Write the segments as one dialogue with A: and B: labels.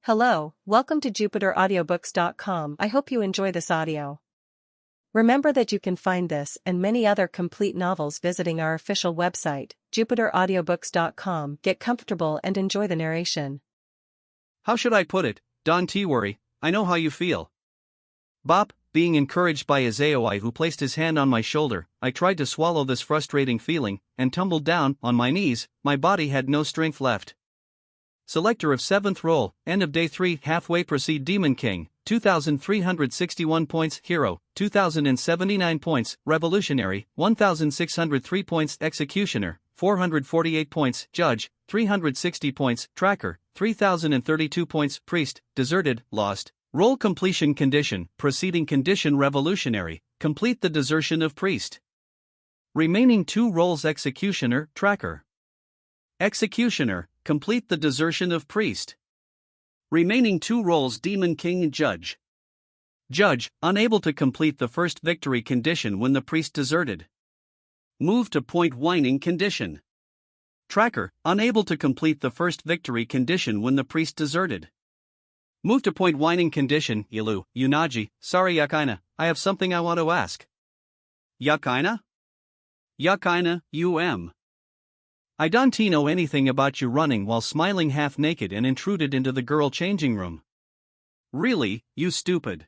A: Hello, welcome to JupiterAudiobooks.com. I hope you enjoy this audio. Remember that you can find this and many other complete novels visiting our official website, JupiterAudiobooks.com. Get comfortable and enjoy the narration.
B: How should I put it? Don't worry, I know how you feel. Bop, being encouraged by Azaoi who placed his hand on my shoulder, I tried to swallow this frustrating feeling and tumbled down on my knees. My body had no strength left. Selector of 7th roll, end of day 3, halfway proceed Demon King, 2,361 points, Hero, 2,079 points, Revolutionary, 1,603 points, Executioner, 448 points, Judge, 360 points, Tracker, 3,032 points, Priest, Deserted, Lost. Roll completion condition, preceding condition Revolutionary, complete the desertion of Priest. Remaining 2 rolls Executioner, Tracker. Executioner, complete the desertion of Priest. Remaining 2 rolls Demon King and Judge. Judge, unable to complete the first victory condition when the Priest deserted. Move to point whining condition. Tracker, unable to complete the first victory condition when the Priest deserted. Move to point whining condition. Yuunagi, sorry Yakaina, I have something I want to ask. Yakaina? Yakaina, I don't know anything about you running while smiling half naked and intruded into the girl changing room. Really, you stupid.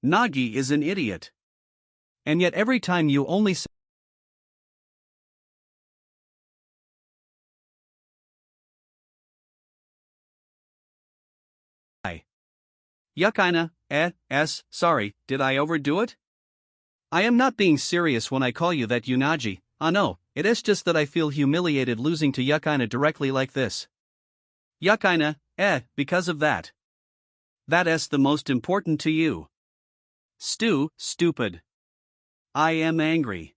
B: Nagi is an idiot. And yet every time you only say Yakaina, sorry, did I overdo it? I am not being serious when I call you that Yuunagi, no, it is just that I feel humiliated losing to Yakaina directly like this. Yakaina, because of that. That is the most important to you. Stupid. I am angry.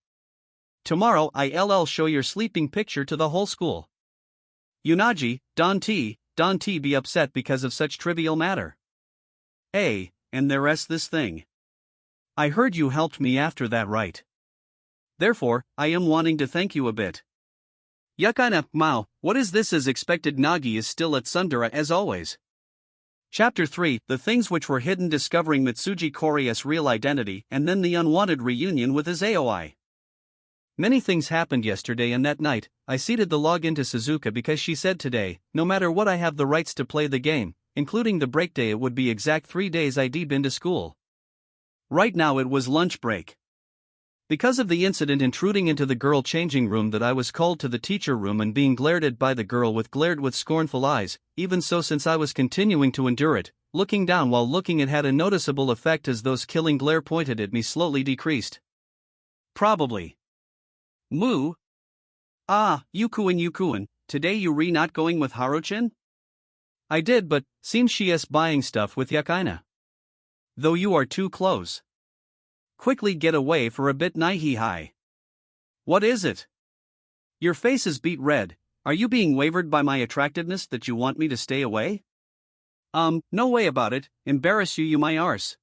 B: Tomorrow I'll show your sleeping picture to the whole school. Yuunagi, don't be upset because of such trivial matter. And there is this thing. I heard you helped me after that, right? Therefore, I am wanting to thank you a bit. Yakaina, what is this as expected? Nagi is still at Sundara as always. Chapter 3, The Things Which Were Hidden, discovering Mitsuji Koriya's real identity and then the unwanted reunion with Azaoi. Many things happened yesterday and that night. I seeded the login to Suzuka because she said today, no matter what I have the rights to play the game, including the break day. It would be exact 3 days I'd been to school. Right now it was lunch break. Because of the incident intruding into the girl changing room that I was called to the teacher room and being glared at by the girl with scornful eyes. Even so, since I was continuing to endure it, looking down while looking, it had a noticeable effect as those killing glare pointed at me slowly decreased. Probably. Moo? Yukuin, today you not going with Haruchin? I did, but seems she is buying stuff with Yakaina. Though you are too close. Quickly get away for a bit, Naihihai. What is it? Your face is beet red. Are you being wavered by my attractiveness that you want me to stay away? No way about it, embarrass you my arse.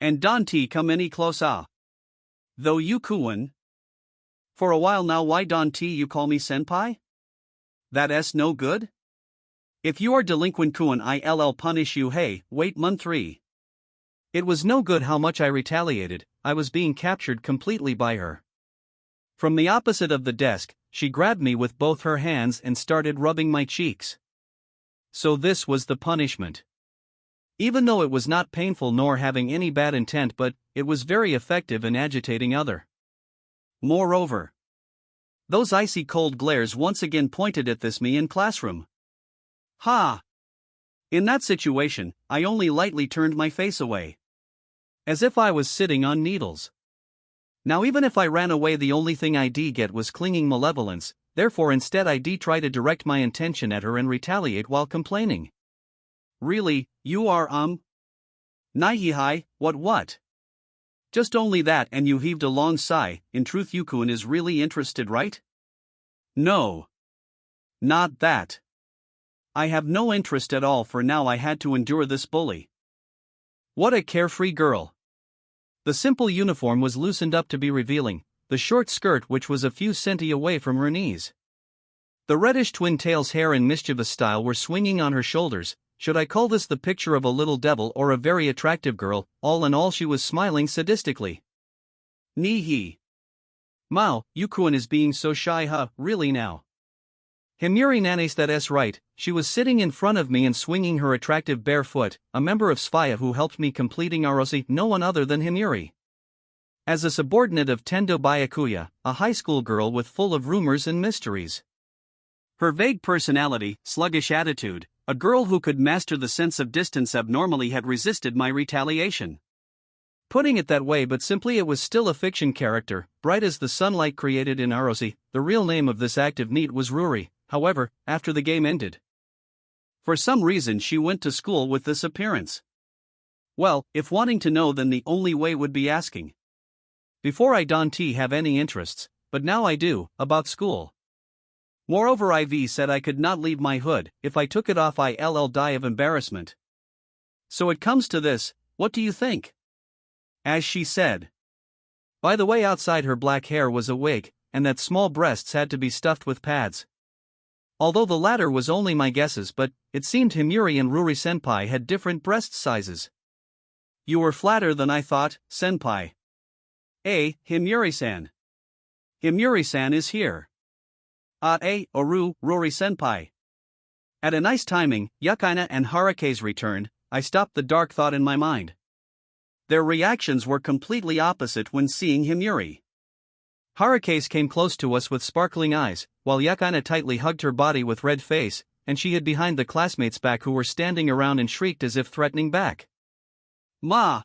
B: And don't come any closer. Though you Kuin. For a while now, why don't you call me senpai? That is no good? If you are delinquent Kuin, I'll punish you. Hey, wait month 3. It was no good how much I retaliated. I was being captured completely by her. From the opposite of the desk, she grabbed me with both her hands and started rubbing my cheeks. So this was the punishment. Even though it was not painful nor having any bad intent, but it was very effective in agitating other. Moreover, those icy cold glares once again pointed at me in classroom. In that situation, I only lightly turned my face away. As if I was sitting on needles. Now even if I ran away, the only thing I'd get was clinging malevolence, therefore instead I'd try to direct my intention at her and retaliate while complaining. Really, you are Naihihai, what? Just only that, and you heaved a long sigh. In truth, Yukuin is really interested, right? No. Not that. I have no interest at all, for now I had to endure this bully. What a carefree girl. The simple uniform was loosened up to be revealing, the short skirt which was a few centi away from her knees. The reddish twin tails hair in mischievous style were swinging on her shoulders, should I call this the picture of a little devil or a very attractive girl? All in all, she was smiling sadistically. Ni-hee. Mao, Yukuan is being so shy, huh, really now? Himuri nanes that's right, she was sitting in front of me and swinging her attractive bare foot, a member of Sphaya who helped me completing Arosi, no one other than Himuri. As a subordinate of Tendo Byakuya, a high school girl with full of rumors and mysteries. Her vague personality, sluggish attitude, a girl who could master the sense of distance abnormally had resisted my retaliation. Putting it that way, but simply, it was still a fiction character, bright as the sunlight created in Arosi. The real name of this active NEET was Ruri, however, after the game ended. For some reason she went to school with this appearance. Well, if wanting to know, then the only way would be asking. Before I don't have any interests, but now I do, about school. Moreover, IV said I could not leave my hood. If I took it off I'll die of embarrassment. So it comes to this, what do you think? As she said. By the way, outside her black hair was a wig, and that small breasts had to be stuffed with pads. Although the latter was only my guesses, but it seemed Himuri and Ruri senpai had different breast sizes. You were flatter than I thought, senpai. Himuri-san. Himuri-san is here. Oru, Ruri senpai. At a nice timing, Yukaina and Harukaze returned. I stopped the dark thought in my mind. Their reactions were completely opposite when seeing Himuri. Harukaze came close to us with sparkling eyes, while Yukaina tightly hugged her body with red face, and she hid behind the classmates back who were standing around and shrieked as if threatening back. Ma!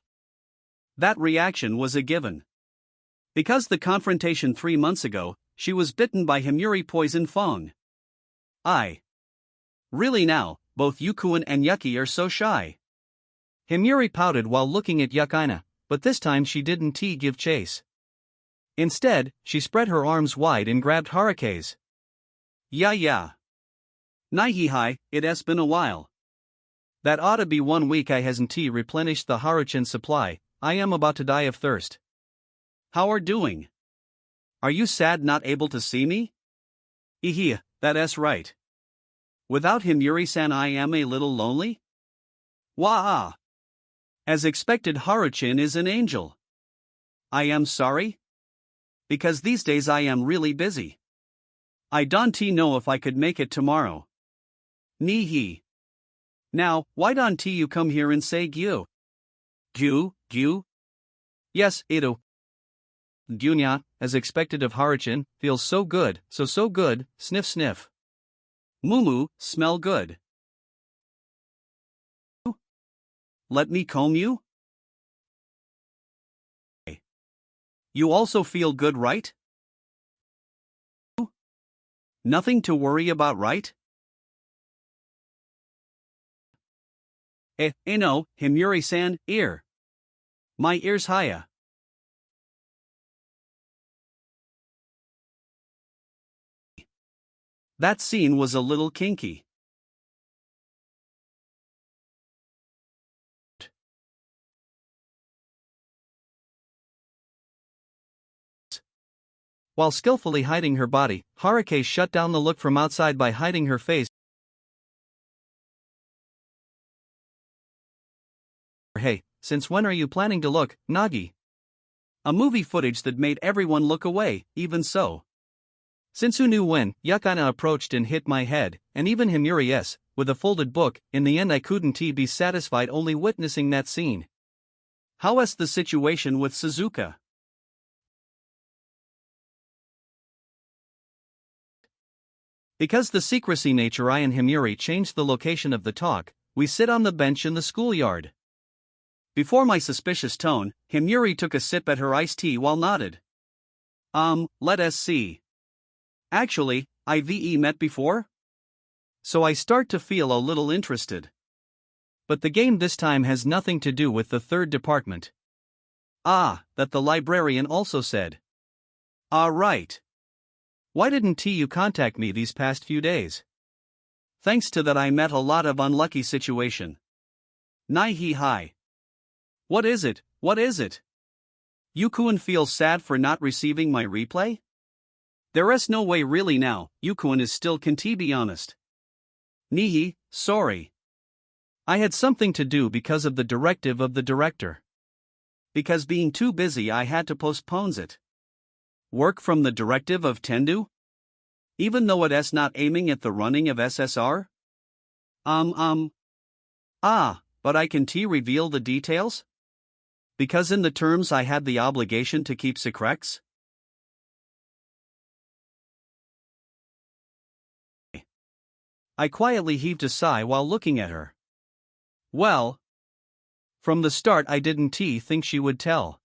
B: That reaction was a given. Because the confrontation 3 months ago, she was bitten by Himuri poison Fong. Really now, both Yukuan and Yuki are so shy. Himuri pouted while looking at Yukaina, but this time she didn't give chase. Instead, she spread her arms wide and grabbed Harukaze. Yeah. Nihihai, it has been a while. That ought to be 1 week I hasn't replenished the Haruchan supply. I am about to die of thirst. How are doing? Are you sad not able to see me? That's right. Without Himuri-san I am a little lonely? Wah! As expected, Haruchan is an angel. I am sorry? Because these days I am really busy. I don't know if I could make it tomorrow. Ni-hee. Now, why don't you come here and say gyu? Gyu? Yes, Edo. Gyunya, as expected of Haruchan, feels so good, so good, sniff sniff. Mumu, smell good. Let me comb you? You also feel good, right? Nothing to worry about, right? No, Himuri-san, ear. My ear's haya. That scene was a little kinky. While skillfully hiding her body, Harukaze shut down the look from outside by hiding her face. Hey, since when are you planning to look, Nagi? A movie footage that made everyone look away, even so. Since who knew when, Yukaina approached and hit my head, and even Himuri with a folded book. In the end I couldn't be satisfied only witnessing that scene. How's the situation with Suzuka? Because the secrecy nature, I and Himuri changed the location of the talk. We sit on the bench in the schoolyard. Before my suspicious tone, Himuri took a sip at her iced tea while nodded. Let us see. Actually, I've met before? So I start to feel a little interested. But the game this time has nothing to do with the third department. That the librarian also said. Right. Why didn't you contact me these past few days? Thanks to that I met a lot of unlucky situation. Nai-hi. What is it? Yukuan feels sad for not receiving my replay? There's no way really now, Yukuan is still can be honest. Nihi, sorry. I had something to do because of the directive of the director. Because being too busy I had to postpone it. Work from the directive of Tendu? Even though it is not aiming at the running of SSR? But I can reveal the details? Because in the terms I had the obligation to keep secrets? I quietly heaved a sigh while looking at her. Well, from the start I didn't think she would tell.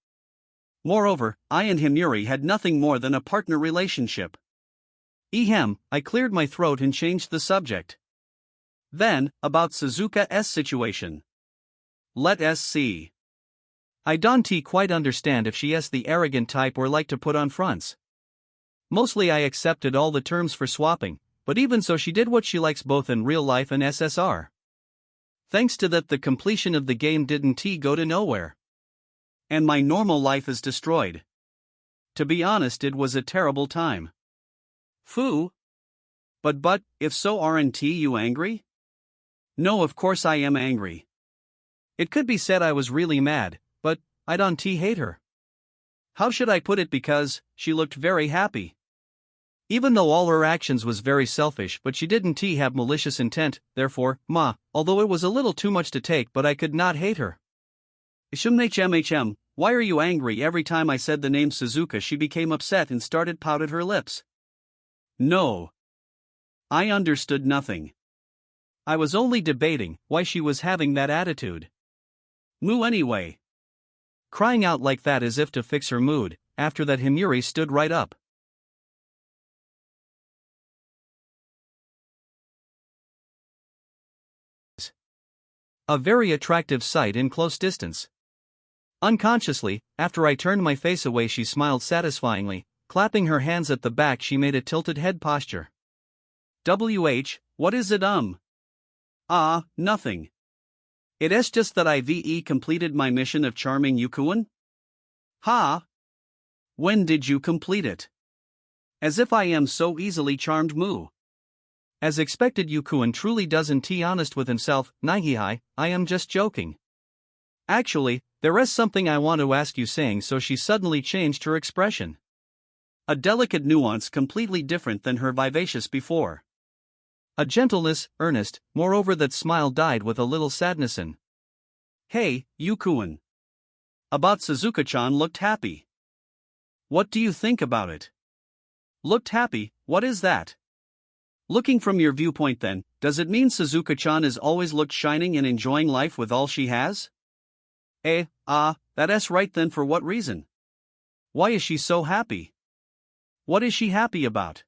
B: Moreover, I and Himuri had nothing more than a partner relationship. I cleared my throat and changed the subject. Then, about Suzuka's situation. Let us see. I don't quite understand if she is the arrogant type or like to put on fronts. Mostly I accepted all the terms for swapping, but even so she did what she likes both in real life and SSR. Thanks to that the completion of the game didn't go to nowhere. And my normal life is destroyed. To be honest, it was a terrible time. Phew. But, if so, aren't you angry? No, of course I am angry. It could be said I was really mad, but I don't hate her. How should I put it? Because she looked very happy. Even though all her actions was very selfish, but she didn't have malicious intent, therefore, although it was a little too much to take, but I could not hate her. Why are you angry? Every time I said the name Suzuka she became upset and started pouted her lips. No. I understood nothing. I was only debating why she was having that attitude. Anyway. Crying out like that as if to fix her mood, after that Himuri stood right up. A very attractive sight in close distance. Unconsciously, after I turned my face away she smiled satisfyingly, clapping her hands at the back she made a tilted head posture. What is it? Nothing. It is just that I've completed my mission of charming Yukuan. Ha! When did you complete it? As if I am so easily charmed moo. As expected Yukuan truly doesn't honest with himself, Naihihai, I am just joking. Actually, there is something I want to ask you saying so she suddenly changed her expression. A delicate nuance completely different than her vivacious before. A gentleness, earnest, moreover that smile died with a little sadness in. Hey, Yukuan. About Suzuka-chan looked happy. What do you think about it? Looked happy, what is that? Looking from your viewpoint then, does it mean Suzuka-chan is always looked shining and enjoying life with all she has? That is right then. For what reason? Why is she so happy? What is she happy about?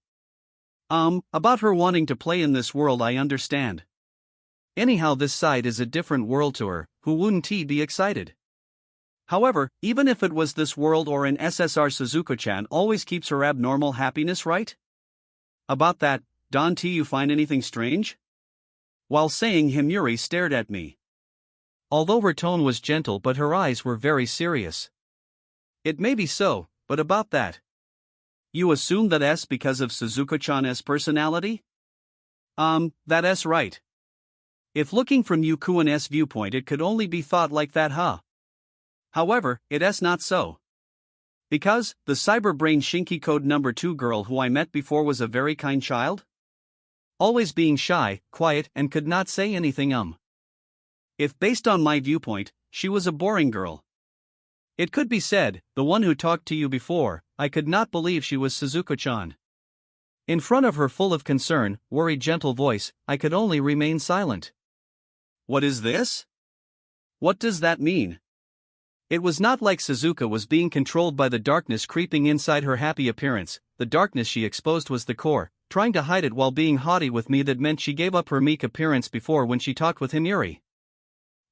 B: About her wanting to play in this world I understand. Anyhow this side is a different world to her, who wouldn't be excited? However, even if it was this world or an SSR Suzuka-chan always keeps her abnormal happiness right? About that, don't you find anything strange? While saying Himuri stared at me. Although her tone was gentle but her eyes were very serious. It may be so, but about that. You assume that is because of Suzuka-chan's personality? That is right. If looking from Yukuan's viewpoint it could only be thought like that However, it is not so. Because, the cyberbrain Shinki Code number 2 girl who I met before was a very kind child? Always being shy, quiet and could not say anything If based on my viewpoint, she was a boring girl. It could be said, the one who talked to you before, I could not believe she was Suzuka-chan. In front of her full of concern, worried gentle voice, I could only remain silent. What is this? What does that mean? It was not like Suzuka was being controlled by the darkness creeping inside her happy appearance. The darkness she exposed was the core, trying to hide it while being haughty with me. That meant she gave up her meek appearance before when she talked with Himuri.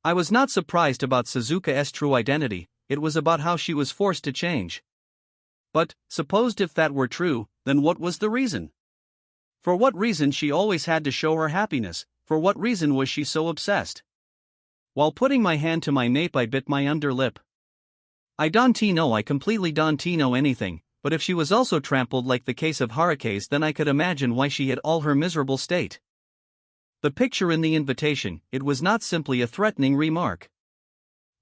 B: I was not surprised about Suzuka's true identity, it was about how she was forced to change. But, supposed if that were true, then what was the reason? For what reason she always had to show her happiness, for what reason was she so obsessed? While putting my hand to my nape I bit my underlip. I completely don't know anything, but if she was also trampled like the case of Harukaze then I could imagine why she had all her miserable state. The picture in the invitation, it was not simply a threatening remark.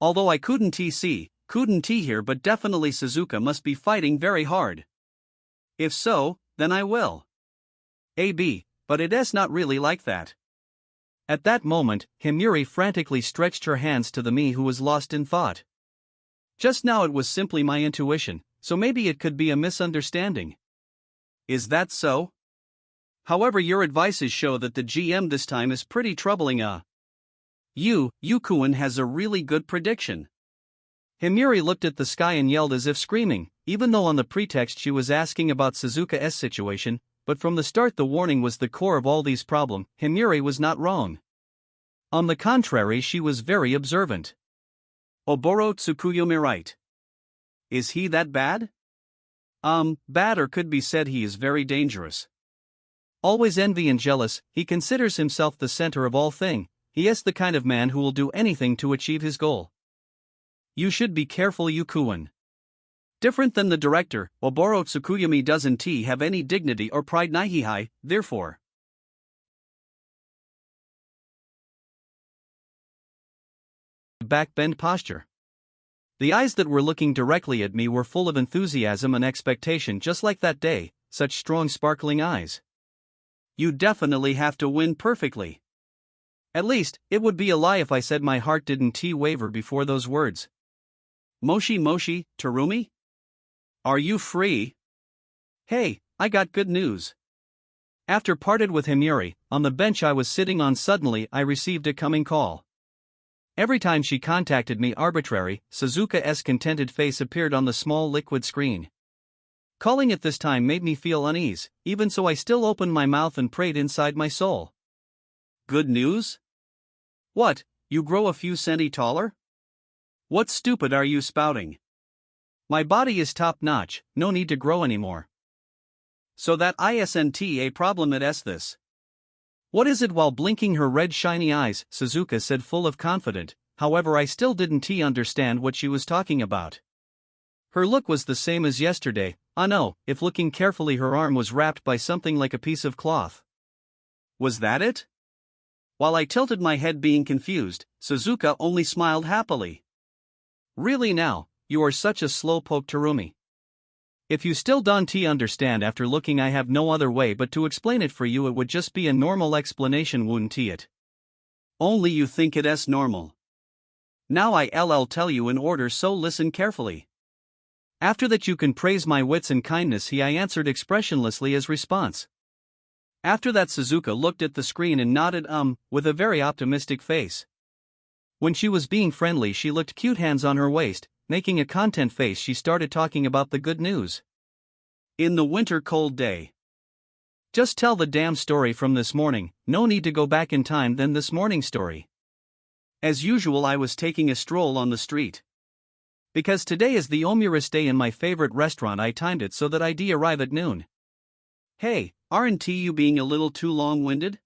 B: Although I couldn't hear, but definitely Suzuka must be fighting very hard. If so, then I will. But it is not really like that. At that moment, Himuri frantically stretched her hands to the me who was lost in thought. Just now it was simply my intuition, so maybe it could be a misunderstanding. Is that so? However, your advices show that the GM this time is pretty troubling. Yukuin has a really good prediction. Himuri looked at the sky and yelled as if screaming, even though on the pretext she was asking about Suzuka's situation, but from the start the warning was the core of all these problems. Himuri was not wrong. On the contrary, she was very observant. Oboro Tsukuyomi right. Is he that bad? Bad, or could be said he is very dangerous. Always envy and jealous, he considers himself the center of all things. He is the kind of man who will do anything to achieve his goal. You should be careful, Yukuin. Different than the director, Oboro Tsukuyomi doesn't have any dignity or pride. Nihihai, therefore. Backbend posture. The eyes that were looking directly at me were full of enthusiasm and expectation, just like that day, such strong sparkling eyes. You definitely have to win perfectly. At least, it would be a lie if I said my heart didn't waver before those words. Moshi, Tarumi? Are you free? Hey, I got good news. After parted with Himuri, on the bench I was sitting on, suddenly I received a coming call. Every time she contacted me arbitrary, Suzuka's contented face appeared on the small liquid screen. Calling it this time made me feel unease, even so I still opened my mouth and prayed inside my soul. Good news? What, you grow a few centi taller? What stupid are you spouting? My body is top-notch, no need to grow anymore. So that isn't a problem at this. What is it? While blinking her red shiny eyes, Suzuka said, full of confidence. However, I still didn't understand what she was talking about. Her look was the same as yesterday. No, if looking carefully her arm was wrapped by something like a piece of cloth. Was that it? While I tilted my head being confused, Suzuka only smiled happily. Really now, you are such a slowpoke, Tarumi. If you still don't understand after looking, I have no other way but to explain it for you. It would just be a normal explanation, wouldn't it? Only you think it is normal. Now I'll tell you in order, so listen carefully. After that you can praise my wits and kindness, I answered expressionlessly as response. After that Suzuka looked at the screen and nodded with a very optimistic face. When she was being friendly she looked cute, hands on her waist, making a content face. She started talking about the good news. In the winter cold day. Just tell the damn story from this morning, no need to go back in time. Then this morning's story. As usual I was taking a stroll on the street. Because today is the omurist day in my favorite restaurant, I timed it so that I'd arrive at noon. Hey, aren't you being a little too long-winded?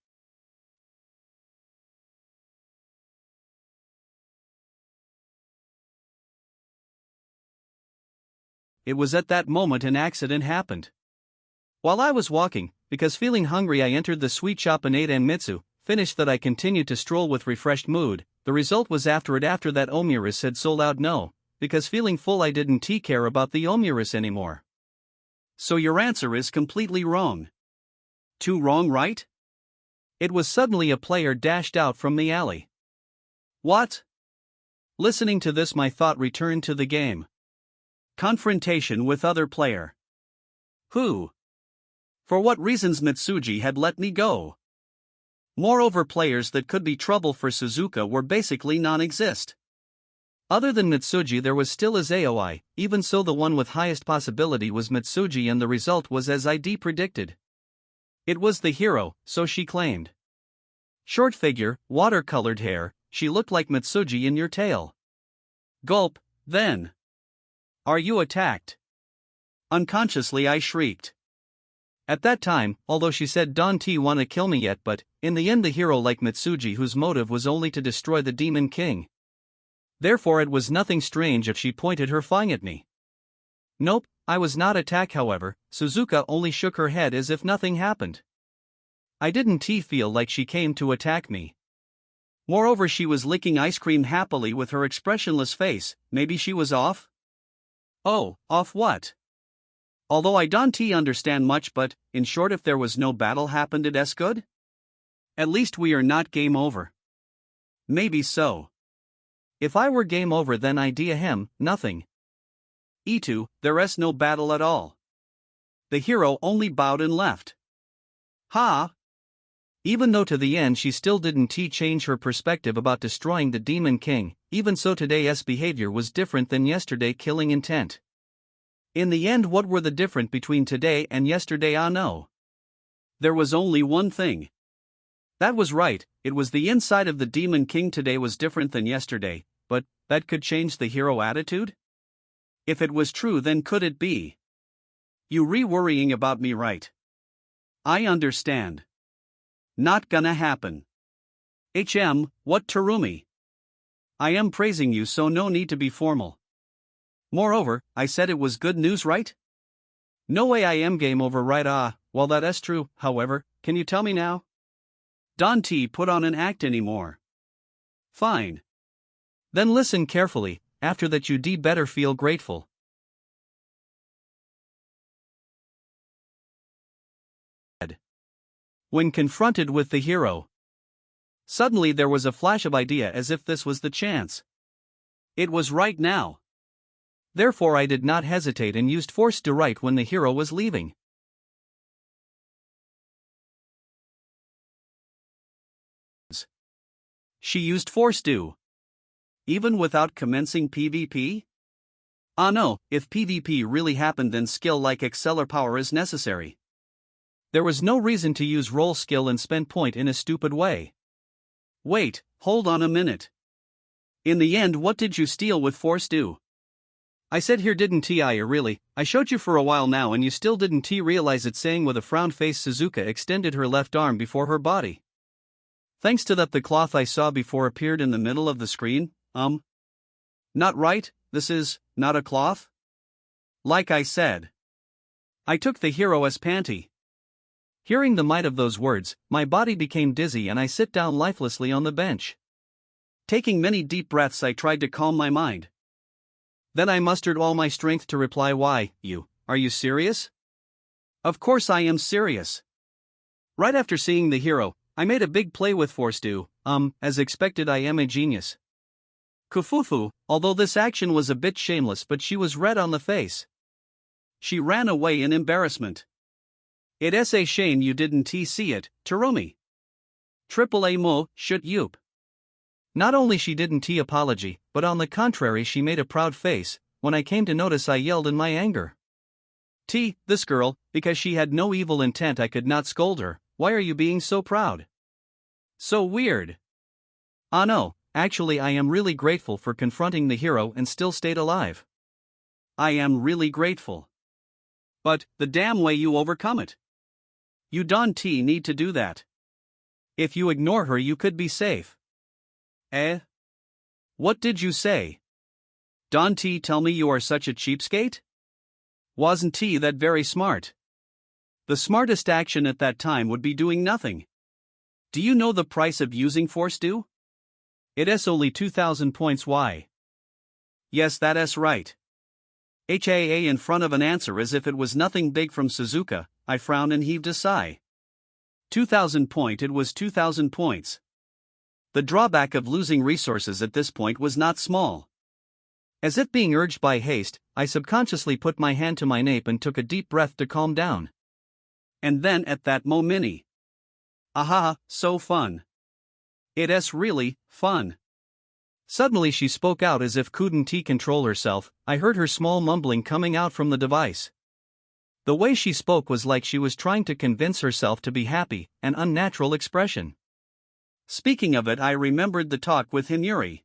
B: It was at that moment an accident happened. While I was walking, because feeling hungry, I entered the sweet shop and ate, and Mitsu, finished that I continued to stroll with refreshed mood. The result was after that omurist had sold out. No, because feeling full I didn't care about the omurist anymore. So your answer is completely wrong. Too wrong, right? It was suddenly a player dashed out from the alley. What? Listening to this my thought returned to the game. Confrontation with other player. Who? For what reasons Mitsuji had let me go? Moreover, players that could be trouble for Suzuka were basically non-exist. Other than Mitsuji there was still Azaoi, even so the one with highest possibility was Mitsuji, and the result was as I'd predicted. It was the hero, so she claimed. Short figure, watercolored hair, she looked like Mitsuji in your tale. Gulp, then. Are you attacked? Unconsciously I shrieked. At that time, although she said don't wanna kill me yet, but, in the end the hero like Mitsuji, whose motive was only to destroy the Demon King. Therefore it was nothing strange if she pointed her fang at me. Nope, I was not attacked. However, Suzuka only shook her head as if nothing happened. I didn't feel like she came to attack me. Moreover, she was licking ice cream happily with her expressionless face. Maybe she was off? Oh, off what? Although I don't understand much, but, in short, if there was no battle happened, it's good? At least we are not game over. Maybe so. If I were game over, then idea him, nothing. E2, there's no battle at all. The hero only bowed and left. Ha! Even though to the end she still didn't change her perspective about destroying the Demon King, even so today's behavior was different than yesterday killing intent. In the end, what were the difference between today and yesterday? Ah no. There was only one thing. That was right, it was the inside of the Demon King today was different than yesterday, but that could change the hero attitude? If it was true, then could it be? You worrying about me, right? I understand. Not gonna happen. What, Tarumi? I am praising you, so no need to be formal. Moreover, I said it was good news, right? No way, I am game over, right? Ah, well, that's true. However, can you tell me now? Don't put on an act anymore. Fine. Then listen carefully, after that you better feel grateful. When confronted with the hero, suddenly there was a flash of idea, as if this was the chance. It was right now. Therefore I did not hesitate and used force to right when the hero was leaving. She used force to. Even without commencing PvP? Ah no, if PvP really happened, then skill like Exceller power is necessary. There was no reason to use roll skill and spend point in a stupid way. Wait, hold on a minute. In the end, what did you steal with force do? I said here, didn't I really? I showed you for a while now and you still didn't realize it, saying with a frown face. Suzuka extended her left arm before her body. Thanks to that, the cloth I saw before appeared in the middle of the screen. Not right, this is not a cloth? Like I said. I took the hero as panty. Hearing the might of those words, my body became dizzy and I sit down lifelessly on the bench. Taking many deep breaths, I tried to calm my mind. Then I mustered all my strength to reply, why, are you serious? Of course I am serious. Right after seeing the hero, I made a big play with force do, as expected. I am a genius. Kufufu, although this action was a bit shameless, but she was red on the face. She ran away in embarrassment. It's a shame you didn't see it, Tarumi. Triple A mo, shoot yoop. Not only she didn't apology, but on the contrary she made a proud face. When I came to notice, I yelled in my anger. This girl, because she had no evil intent, I could not scold her. Why are you being so proud? So weird. Ah no, actually I am really grateful for confronting the hero and still stayed alive. I am really grateful. But, the damn way you overcome it. You don't need to do that. If you ignore her you could be safe. Eh? What did you say? Don't tell me you are such a cheapskate? Wasn't that very smart? The smartest action at that time would be doing nothing. Do you know the price of using force do? It's only 2,000 points. Why? Yes, that's right. HAA in front of an answer as if it was nothing big from Suzuka. I frowned and heaved a sigh. 2,000 point, it was 2,000 points. The drawback of losing resources at this point was not small. As if being urged by haste, I subconsciously put my hand to my nape and took a deep breath to calm down. And then at that moment, aha, so fun. It's really fun. Suddenly she spoke out as if couldn't control herself. I heard her small mumbling coming out from the device. The way she spoke was like she was trying to convince herself to be happy, an unnatural expression. Speaking of it, I remembered the talk with Hinuri.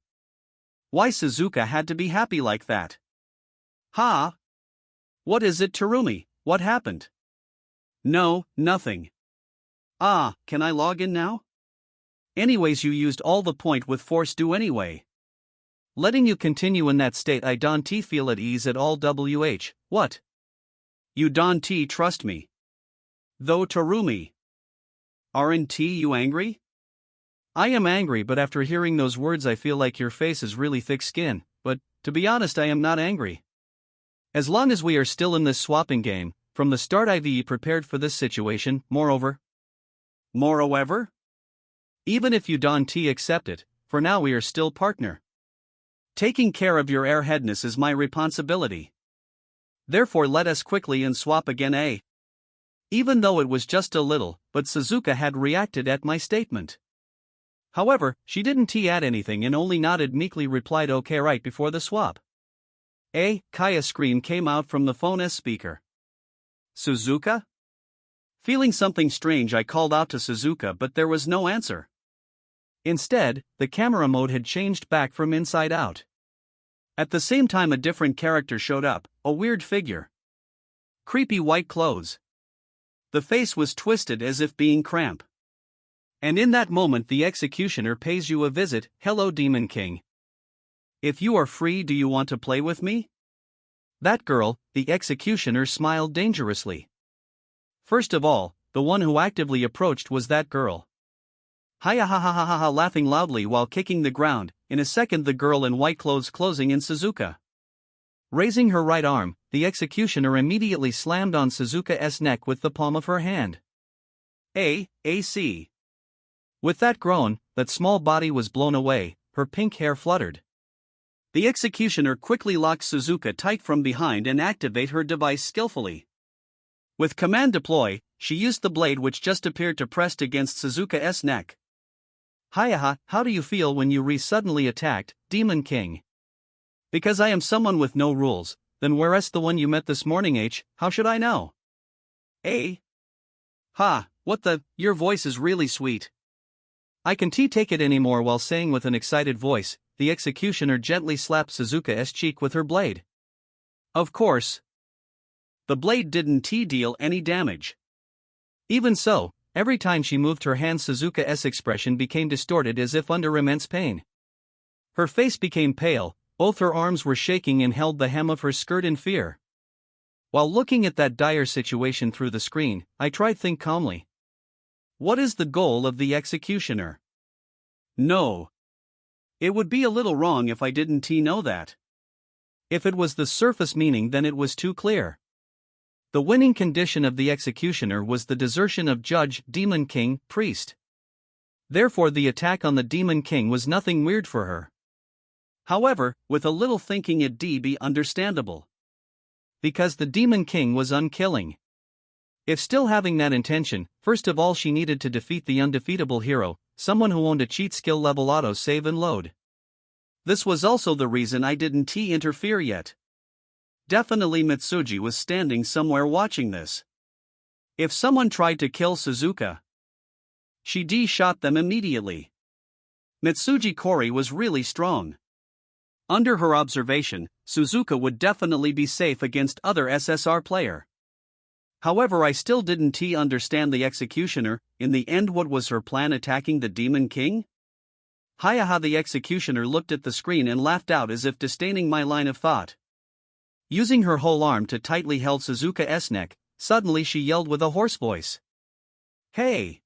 B: Why Suzuka had to be happy like that? Ha! What is it, Tarumi? What happened? No, nothing. Ah, can I log in now? Anyways, you used all the point with force do anyway. Letting you continue in that state, I don't feel at ease at all. What? You don't trust me. Though, Tarumi. Aren't you angry? I am angry, but after hearing those words I feel like your face is really thick skin, but, to be honest, I am not angry. As long as we are still in this swapping game, from the start I've prepared for this situation, moreover, even if you don't accept it, for now we are still partner. Taking care of your airheadness is my responsibility. Therefore let us quickly and swap again, eh? Even though it was just a little, but Suzuka had reacted at my statement. However, she didn't add anything and only nodded meekly replied okay right before the swap. Kaya scream came out from the phone's speaker. Suzuka? Feeling something strange I called out to Suzuka but there was no answer. Instead, the camera mode had changed back from inside out. At the same time a different character showed up, a weird figure. Creepy white clothes. The face was twisted as if being cramp. And in that moment the executioner pays you a visit. Hello Demon King. If you are free, do you want to play with me? That girl, the executioner smiled dangerously. First of all, the one who actively approached was that girl. Hiya ha ha ha ha ha laughing loudly while kicking the ground. In a second the girl in white clothes closing in Suzuka. Raising her right arm, the executioner immediately slammed on Suzuka's neck with the palm of her hand. AC. With that groan, that small body was blown away, her pink hair fluttered. The executioner quickly locked Suzuka tight from behind and activate her device skillfully. With command deploy, she used the blade which just appeared to pressed against Suzuka's neck. Hiya, how do you feel when you suddenly attacked, Demon King? Because I am someone with no rules, then where's the one you met this morning how should I know? Ha, what the, your voice is really sweet. I can't take it anymore while saying with an excited voice, the executioner gently slapped Suzuka's cheek with her blade. Of course. The blade didn't deal any damage. Even so, every time she moved her hand Suzuka's expression became distorted as if under immense pain. Her face became pale, both her arms were shaking and held the hem of her skirt in fear. While looking at that dire situation through the screen, I tried to think calmly. What is the goal of the executioner? No. It would be a little wrong if I didn't know that. If it was the surface meaning then it was too clear. The winning condition of the executioner was the desertion of Judge, Demon King, Priest. Therefore the attack on the Demon King was nothing weird for her. However, with a little thinking it'd be understandable. Because the Demon King was unkilling. If still having that intention, first of all she needed to defeat the undefeatable hero, someone who owned a cheat skill level auto save and load. This was also the reason I didn't interfere yet. Definitely Mitsuji was standing somewhere watching this. If someone tried to kill Suzuka, she shot them immediately. Mitsuji Kori was really strong. Under her observation, Suzuka would definitely be safe against other SSR player. However, I still didn't understand the executioner. In the end, what was her plan attacking the Demon King? Hiya, the executioner looked at the screen and laughed out as if disdaining my line of thought. Using her whole arm to tightly held Suzuka's neck, suddenly she yelled with a hoarse voice. Hey!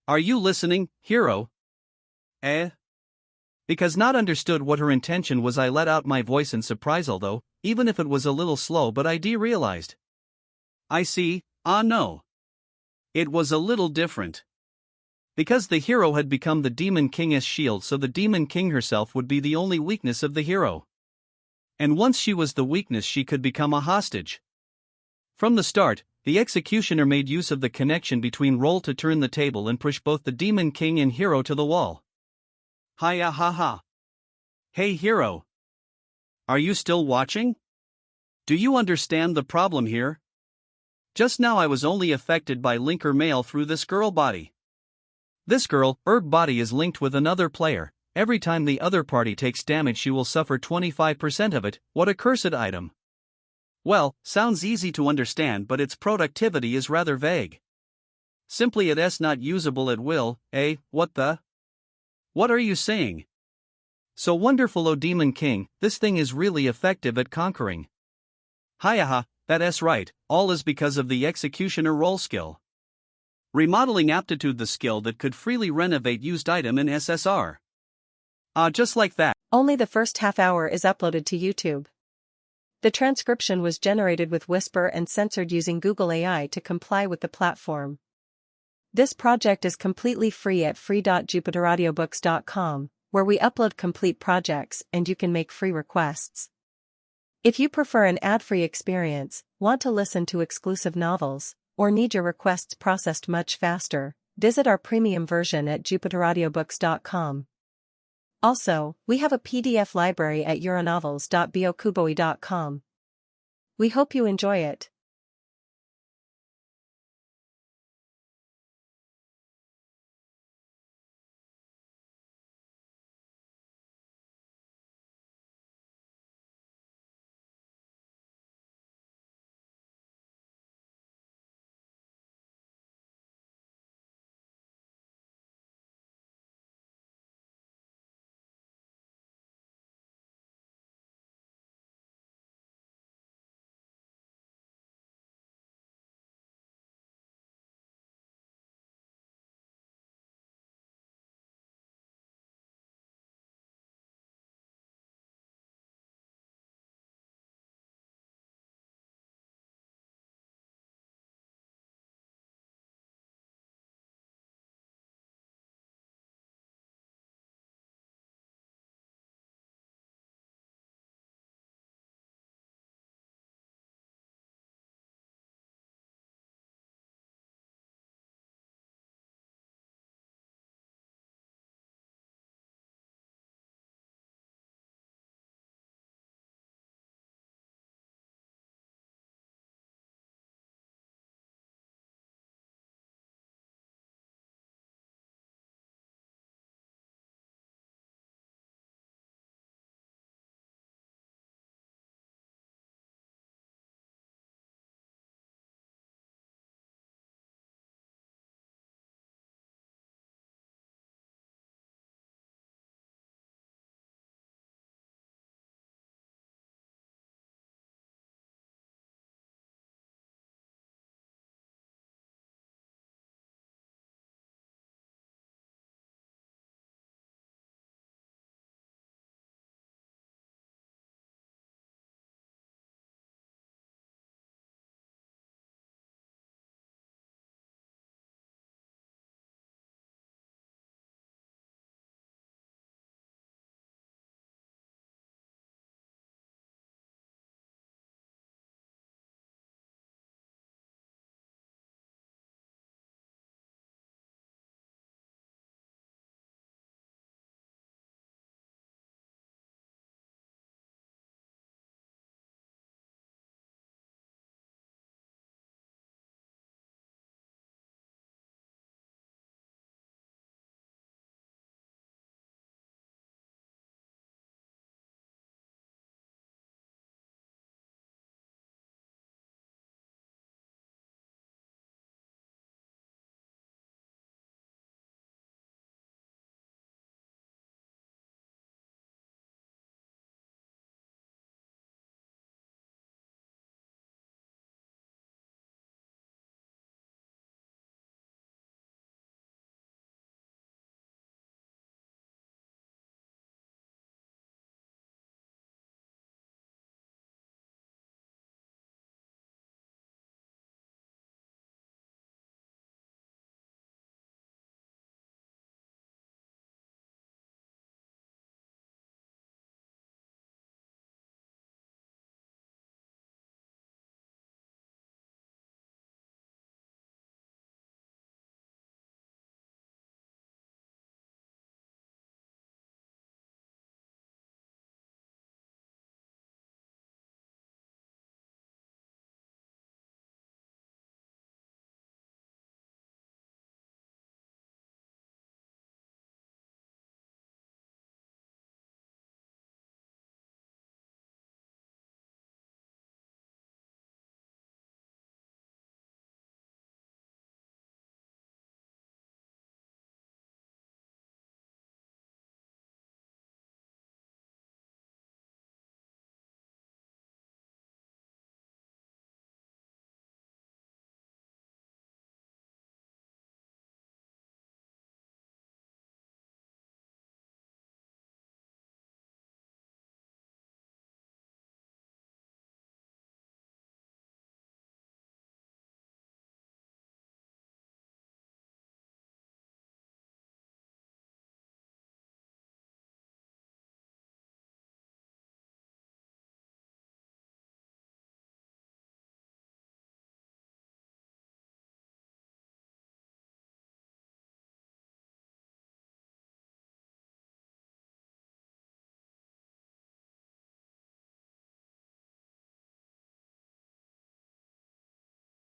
B: Are you listening, hero? Because not understood what her intention was I let out my voice in surprise although, even if it was a little slow but I realized. I see, no. It was a little different. Because the hero had become the Demon King's shield so the Demon King herself would be the only weakness of the hero. And once she was the weakness she could become a hostage. From the start, the executioner made use of the connection between roll to turn the table and push both the Demon King and hero to the wall. Hiya ha ha. Hey hero. Are you still watching? Do you understand the problem here? Just now I was only affected by linker mail through this girl body. This girl, body is linked with another player. Every time the other party takes damage she will suffer 25% of it. What a cursed item. Well, sounds easy to understand but its productivity is rather vague. Simply it's not usable at will, what the? What are you saying? So wonderful O Demon King, this thing is really effective at conquering. Hiya, that's right, all is because of the executioner roll skill. Remodeling aptitude, the skill that could freely renovate used item in SSR. Just like that.
A: Only the first half hour is uploaded to YouTube. The transcription was generated with Whisper and censored using Google AI to comply with the platform. This project is completely free at free.jupiteraudiobooks.com, where we upload complete projects and you can make free requests. If you prefer an ad-free experience, want to listen to exclusive novels, or need your requests processed much faster, visit our premium version at jupiteraudiobooks.com. Also, we have a PDF library at uranovels.bokuboi.com. We hope you enjoy it.